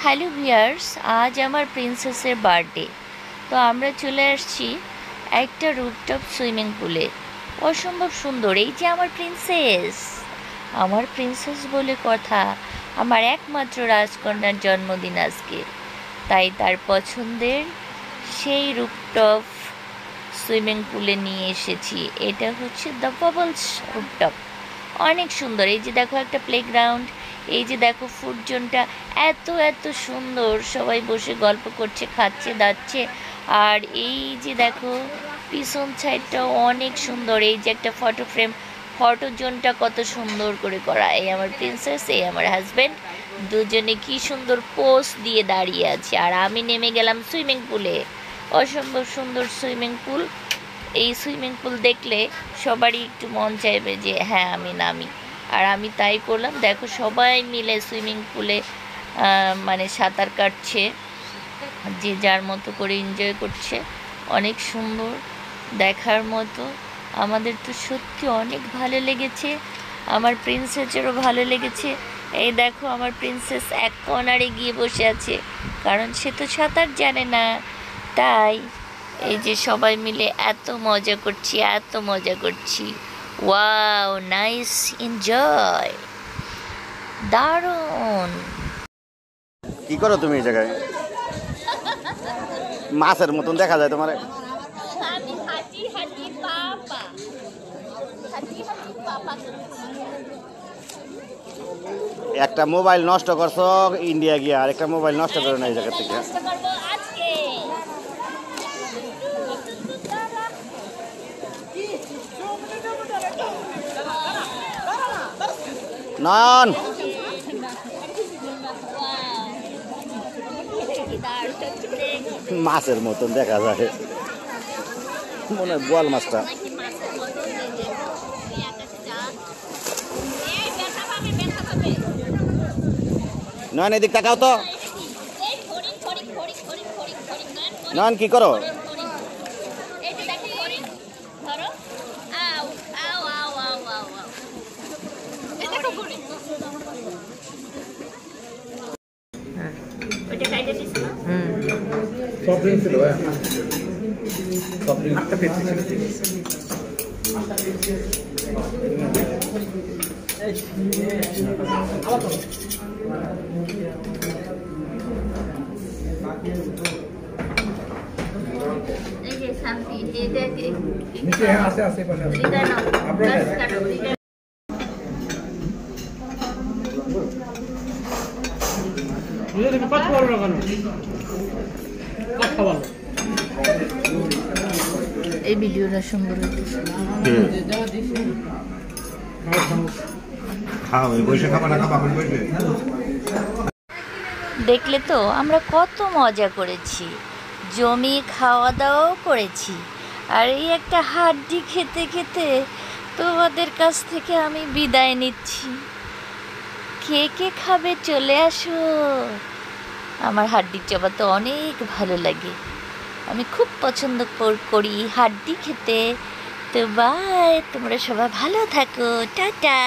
Hello viewers, আজ আমার প্রিন্সেসের birthday. তো আমরা চলে আসছি একটা রুফটপ সুইমিং পুলে। অসম্ভব সুন্দর। এই যে আমার প্রিন্সেস বলে কথা, আমার একমাত্র রাজকন্যার জন্মদিন আজকে। তাই তার পছন্দের সেই রুফটপ সুইমিং পুলে নিয়ে এসেছি। এটা হচ্ছে দ্য বাবলস রুফটপ। অনেক সুন্দর। এই যে দেখো একটা প্লেগ্রাউন্ড, এই যে দেখো ফুড জোনটা এত এত সুন্দর, সবাই বসে গল্প করছে, খাচ্ছে দাচ্ছে। আর এই যে দেখো পিছন সাইডটাও অনেক সুন্দর। এই যে একটা ফটো ফ্রেম, ফটো জোনটা কত সুন্দর করে করা। এই আমার প্রিন্সেস, এই আমার হাজব্যান্ড, দুজনে কি সুন্দর পোজ দিয়ে দাঁড়িয়ে আছে। আর আমি নেমে গেলাম সুইমিং পুলে। অসম্ভব সুন্দর সুইমিং পুল। এই সুইমিং পুল দেখলে সবারই একটু মন চাইবে যে হ্যাঁ আমি নামি। আর আমি তাই করলাম। দেখো সবাই মিলে সুইমিং পুলে মানে সাঁতার কাটছে, যে যার মতো করে এনজয় করছে। অনেক সুন্দর, দেখার মতো। আমাদের তো সত্যি অনেক ভালো লেগেছে, আমার প্রিন্সেসেরও ভালো লেগেছে। এই দেখো আমার প্রিন্সেস এক কর্নারে গিয়ে বসে আছে, কারণ সে তো সাঁতার জানে না। তাই এই যে সবাই মিলে এত মজা করছি, এত মজা করছি। ওয়াও, নাইস, এনজয়, দারুণ। কি করো তুমি এই জায়গায়? মাছের মতন দেখা যায় তোমার। একটা মোবাইল নষ্ট করছো ইন্ডিয়া গিয়া, আর একটা মোবাইল নষ্ট করো না এই জায়গা থেকে। নয়ন, মাছের মতন দেখা যায়, মনে হয় বোয়াল মাছটা। নয়ন এদিক তাকাও তো। নয়ন কি করো? এই ভিডিওটা সুন্দর হইতেছে। দেখলে তো আমরা কত মজা করেছি, জমি খাওয়া দাওয়াও করেছি। আর এই একটা হাড্ডি খেতে খেতে তোমাদের কাছ থেকে আমি বিদায় নিচ্ছি। কে কে খাবে চলে আসো। আমার হাড্ডির চাবা তো অনেক ভালো লাগে, আমি খুব পছন্দ করি হাড্ডি খেতে। তো বাই, তোমরা সবাই ভালো থাকো, টাটা।